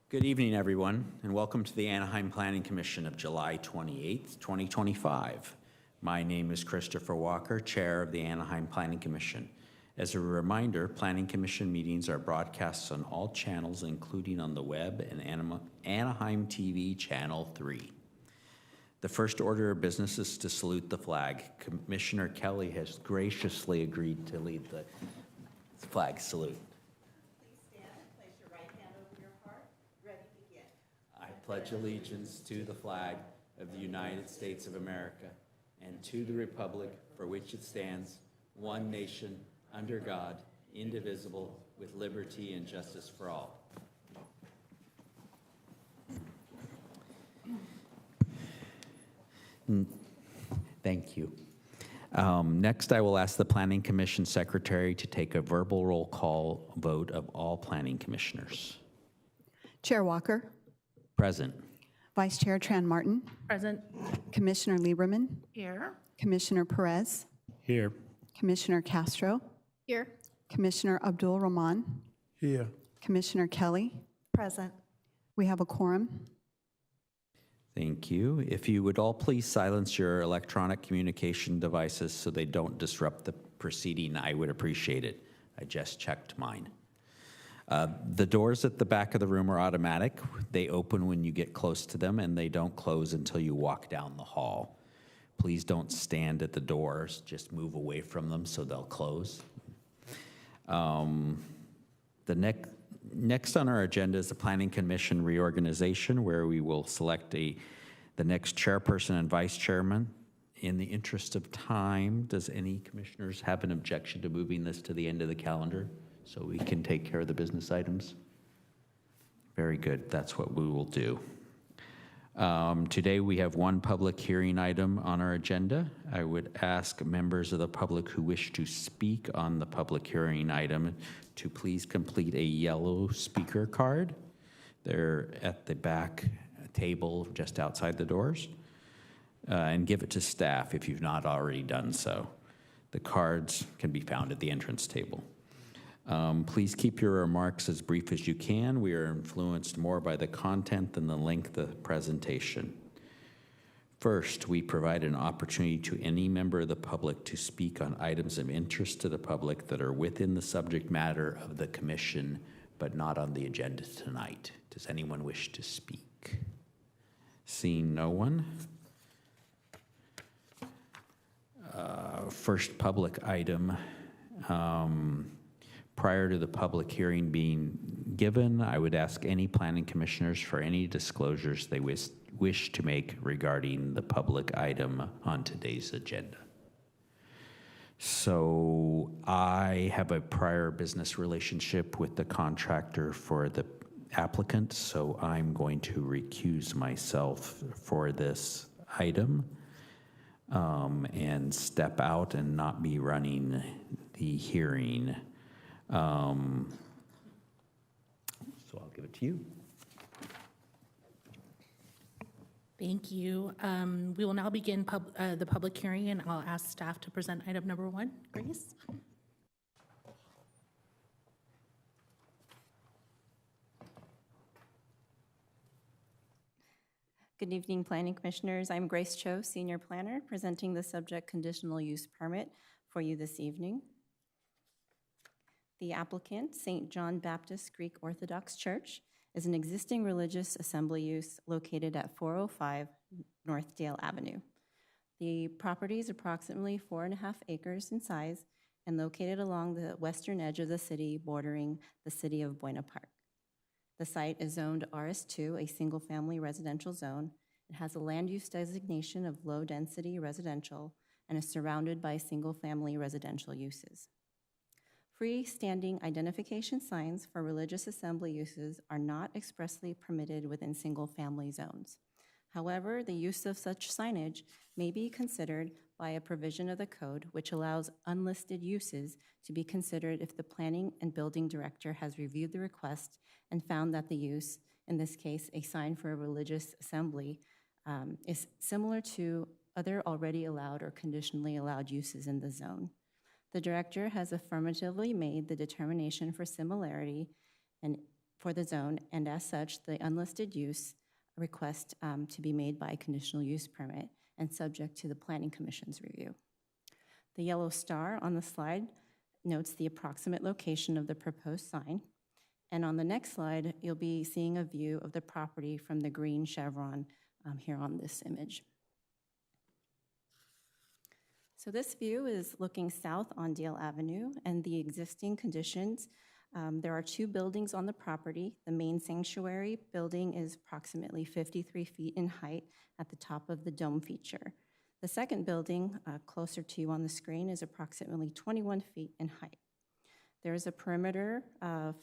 Good evening, everyone, and welcome to the Anaheim Planning Commission of July 28th, 2025. My name is Christopher Walker, Chair of the Anaheim Planning Commission. As a reminder, Planning Commission meetings are broadcast on all channels, including on the web and Anaheim TV Channel 3. The first order of business is to salute the flag. Commissioner Kelly has graciously agreed to lead the flag salute. I pledge allegiance to the flag of the United States of America and to the republic for which it stands, one nation, under God, indivisible, with liberty and justice for all. Thank you. Next, I will ask the Planning Commission Secretary to take a verbal roll call vote of all Planning Commissioners. Chair Walker. Present. Vice Chair Tran Martin. Present. Commissioner Lieberman. Here. Commissioner Perez. Here. Commissioner Castro. Here. Commissioner Abdul Rahman. Here. Commissioner Kelly. Present. We have a quorum. Thank you. If you would all please silence your electronic communication devices so they don't disrupt the proceeding, I would appreciate it. I just checked mine. The doors at the back of the room are automatic. They open when you get close to them, and they don't close until you walk down the hall. Please don't stand at the doors. Just move away from them so they'll close. The next on our agenda is the Planning Commission reorganization, where we will select the next chairperson and vice chairman. In the interest of time, does any commissioners have an objection to moving this to the end of the calendar so we can take care of the business items? Very good. That's what we will do. Today we have one public hearing item on our agenda. I would ask members of the public who wish to speak on the public hearing item to please complete a yellow speaker card. They're at the back table just outside the doors, and give it to staff if you've not already done so. The cards can be found at the entrance table. Please keep your remarks as brief as you can. We are influenced more by the content than the length of the presentation. First, we provide an opportunity to any member of the public to speak on items of interest to the public that are within the subject matter of the commission, but not on the agenda tonight. Does anyone wish to speak? Seeing no one. First public item. Prior to the public hearing being given, I would ask any planning commissioners for any disclosures they wish to make regarding the public item on today's agenda. So I have a prior business relationship with the contractor for the applicant, so I'm going to recuse myself for this item and step out and not be running the hearing. So I'll give it to you. Thank you. We will now begin the public hearing, and I'll ask staff to present item number 1. Grace? Good evening, Planning Commissioners. I'm Grace Cho, Senior Planner, presenting the subject conditional use permit for you this evening. The applicant, St. John Baptist Greek Orthodox Church, is an existing religious assembly use located at 405 Northdale Avenue. The property is approximately 4.5 acres in size and located along the western edge of the city, bordering the city of Buena Park. The site is zoned RS2, a single-family residential zone. It has a land use designation of low-density residential and is surrounded by single-family residential uses. Freestanding identification signs for religious assembly uses are not expressly permitted within single-family zones. However, the use of such signage may be considered by a provision of the code which allows unlisted uses to be considered if the planning and building director has reviewed the request and found that the use, in this case, a sign for a religious assembly, is similar to other already allowed or conditionally allowed uses in the zone. The director has affirmatively made the determination for similarity, and for the zone, and as such, the unlisted use request to be made by a conditional use permit and subject to the Planning Commission's review. The yellow star on the slide notes the approximate location of the proposed sign, and on the next slide, you'll be seeing a view of the property from the green chevron here on this image. So this view is looking south on Dale Avenue, and the existing conditions, there are two buildings on the property. The main sanctuary building is approximately 53 feet in height at the top of the dome feature. The second building, closer to you on the screen, is approximately 21 feet in height. There is a perimeter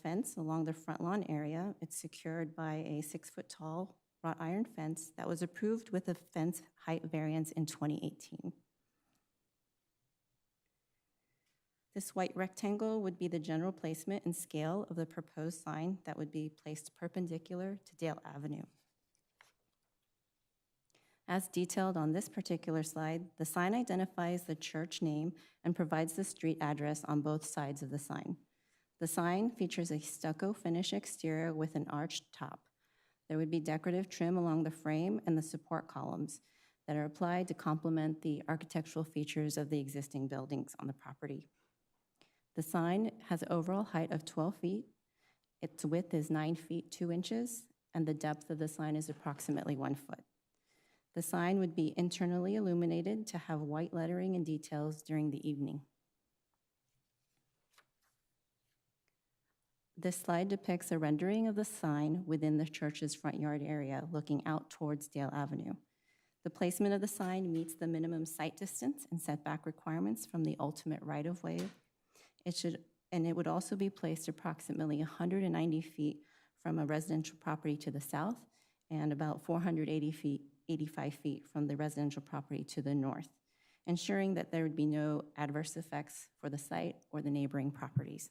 fence along the front lawn area. It's secured by a 6-foot-tall wrought iron fence that was approved with a fence height variance in 2018. This white rectangle would be the general placement and scale of the proposed sign that would be placed perpendicular to Dale Avenue. As detailed on this particular slide, the sign identifies the church name and provides the street address on both sides of the sign. The sign features a stucco finish exterior with an arched top. There would be decorative trim along the frame and the support columns that are applied to complement the architectural features of the existing buildings on the property. The sign has an overall height of 12 feet, its width is 9 feet 2 inches, and the depth of the sign is approximately 1 foot. The sign would be internally illuminated to have white lettering and details during the evening. This slide depicts a rendering of the sign within the church's front yard area, looking out towards Dale Avenue. The placement of the sign meets the minimum site distance and setback requirements from the ultimate right-of-way. It would also be placed approximately 190 feet from a residential property to the south and about 85 feet from the residential property to the north, ensuring that there would be no adverse effects for the site or the neighboring properties.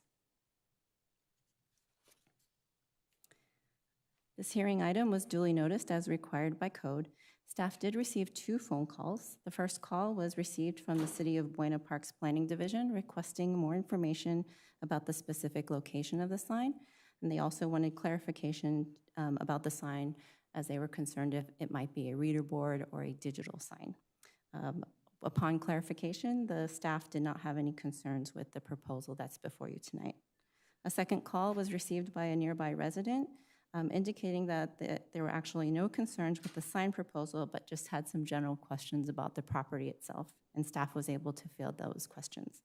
This hearing item was duly noticed as required by code. Staff did receive 2 phone calls. The first call was received from the City of Buena Park's Planning Division requesting more information about the specific location of the sign, and they also wanted clarification about the sign as they were concerned if it might be a reader board or a digital sign. Upon clarification, the staff did not have any concerns with the proposal that's before you tonight. A second call was received by a nearby resident indicating that there were actually no concerns with the sign proposal, but just had some general questions about the property itself, and staff was able to field those questions.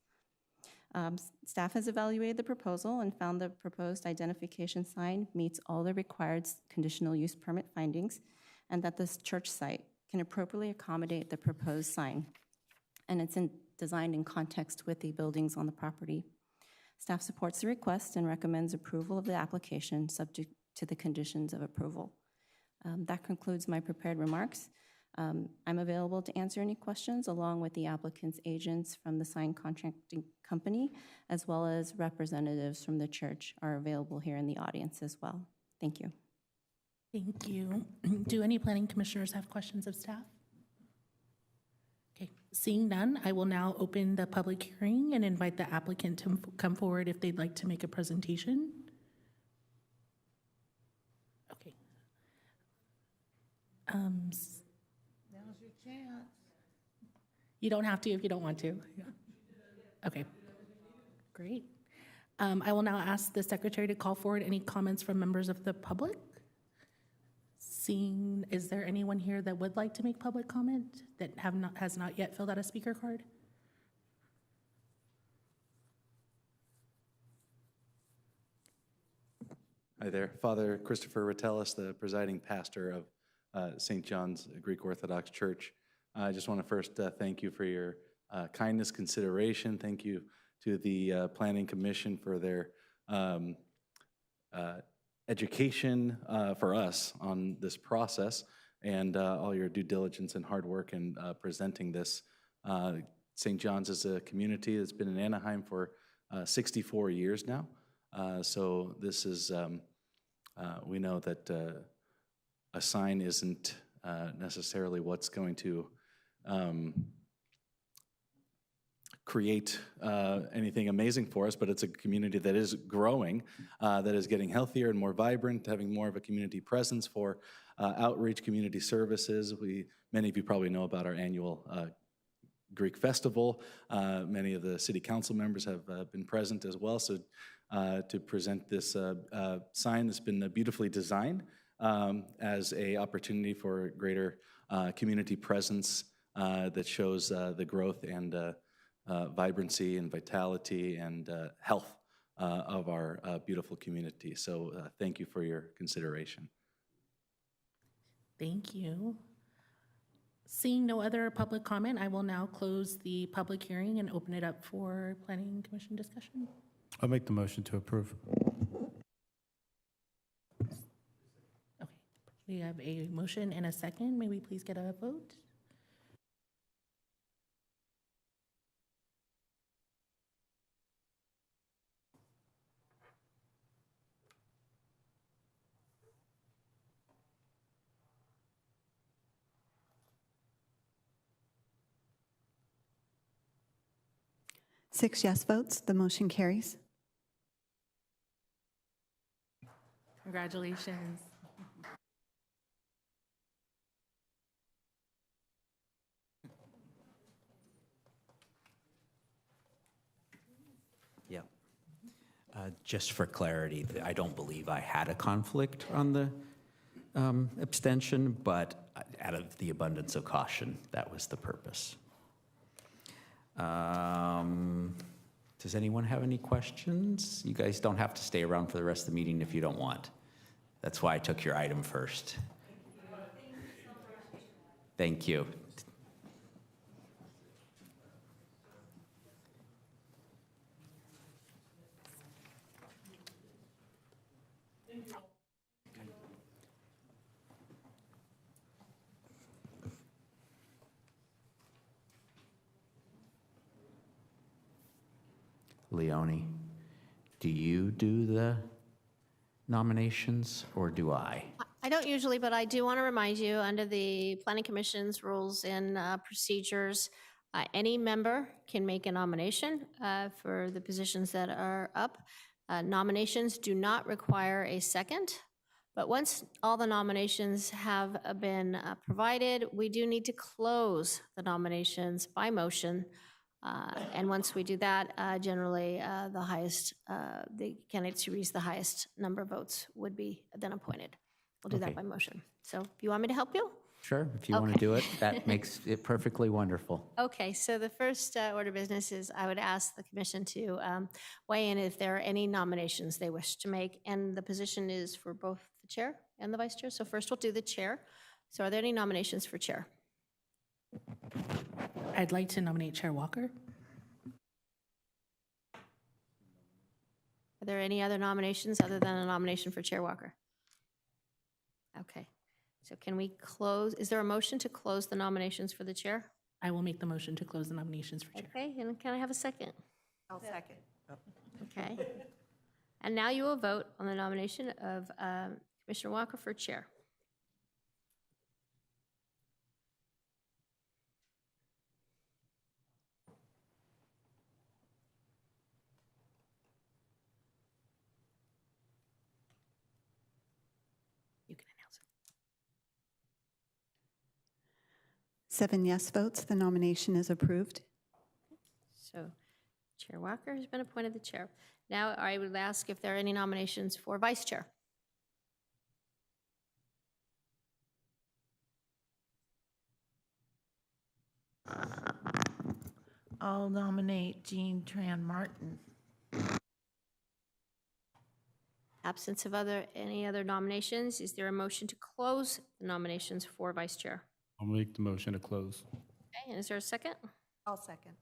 Staff has evaluated the proposal and found the proposed identification sign meets all the required conditional use permit findings, and that this church site can appropriately accommodate the proposed sign, and it's designed in context with the buildings on the property. Staff supports the request and recommends approval of the application subject to the conditions of approval. That concludes my prepared remarks. I'm available to answer any questions along with the applicant's agents from the sign contracting company, as well as representatives from the church are available here in the audience as well. Thank you. Thank you. Do any planning commissioners have questions of staff? Okay, seeing none, I will now open the public hearing and invite the applicant to come forward if they'd like to make a presentation. Okay. Now's your chance. You don't have to if you don't want to. Yeah. Okay, great. I will now ask the secretary to call forward any comments from members of the public. Seeing, is there anyone here that would like to make public comment that has not yet filled out a speaker card? Hi there, Father Christopher Ratellis, the presiding pastor of St. John's Greek Orthodox Church. I just want to first thank you for your kindness, consideration. Thank you to the Planning Commission for their education for us on this process, and all your due diligence and hard work in presenting this. St. John's is a community that's been in Anaheim for 64 years now. So this is, we know that a sign isn't necessarily what's going to create anything amazing for us, but it's a community that is growing, that is getting healthier and more vibrant, having more of a community presence for outreach, community services. Many of you probably know about our annual Greek festival. Many of the city council members have been present as well. So to present this sign that's been beautifully designed as a opportunity for greater community presence that shows the growth and vibrancy and vitality and health of our beautiful community. So thank you for your consideration. Thank you. Seeing no other public comment, I will now close the public hearing and open it up for Planning Commission discussion. I'll make the motion to approve. Okay, we have a motion and a second. May we please get a vote? Six yes votes, the motion carries. Congratulations. Yeah. Just for clarity, I don't believe I had a conflict on the abstention, but out of the abundance of caution, that was the purpose. Does anyone have any questions? You guys don't have to stay around for the rest of the meeting if you don't want. That's why I took your item first. Thank you. Leonie, do you do the nominations or do I? I don't usually, but I do want to remind you, under the Planning Commission's rules and procedures, any member can make a nomination for the positions that are up. Nominations do not require a second, but once all the nominations have been provided, we do need to close the nominations by motion. And once we do that, generally the highest, the candidates who reach the highest number of votes would be then appointed. We'll do Okay. that by motion. So do you want me to help you? Sure, if you want to do it, that makes it perfectly wonderful. Okay, so the first order of business is I would ask the commission to weigh in if there are any nominations they wish to make. And the position is for both the chair and the vice chair. So first we'll do the chair. So are there any nominations for chair? I'd like to nominate Chair Walker. Are there any other nominations other than a nomination for Chair Walker? Okay, so can we close, is there a motion to close the nominations for the chair? I will make the motion to close the nominations for chair. Okay, and can I have a second? I'll second. Okay. And now you will vote on the nomination of Commissioner Walker for chair. You can announce it. 7 yes votes, the nomination is approved. So Chair Walker has been appointed the chair. Now I would ask if there are any nominations for vice chair. I'll nominate Jean Tran Martin. Absence of any other nominations, is there a motion to close the nominations for vice chair? I'll make the motion to close. Okay, and is there a second? I'll second.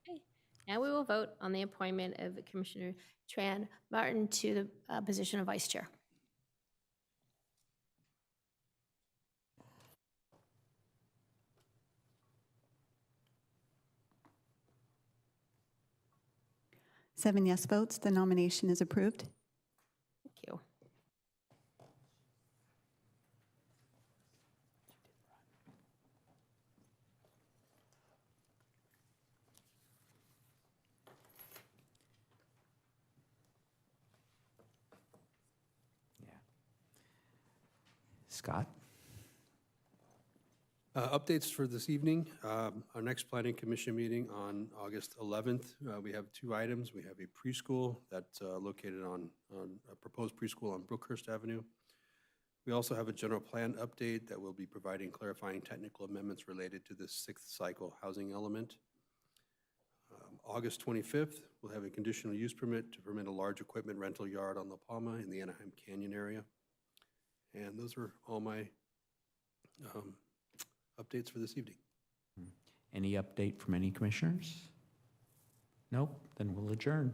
Okay. Now we will vote on the appointment of Commissioner Tran Martin to the position of vice chair. Seven yes votes, the nomination is approved. Thank you. Scott? Updates for this evening. Our next Planning Commission meeting on August 11th, we have two items. We have a preschool that's located on a proposed preschool on Brookhurst Avenue. We also have a general plan update that will be providing clarifying technical amendments related to the sixth cycle housing element. August 25th, we'll have a conditional use permit to permit a large equipment rental yard on La Palma in the Anaheim Canyon area. And those are all my updates for this evening. Any update from any commissioners? Nope, then we'll adjourn.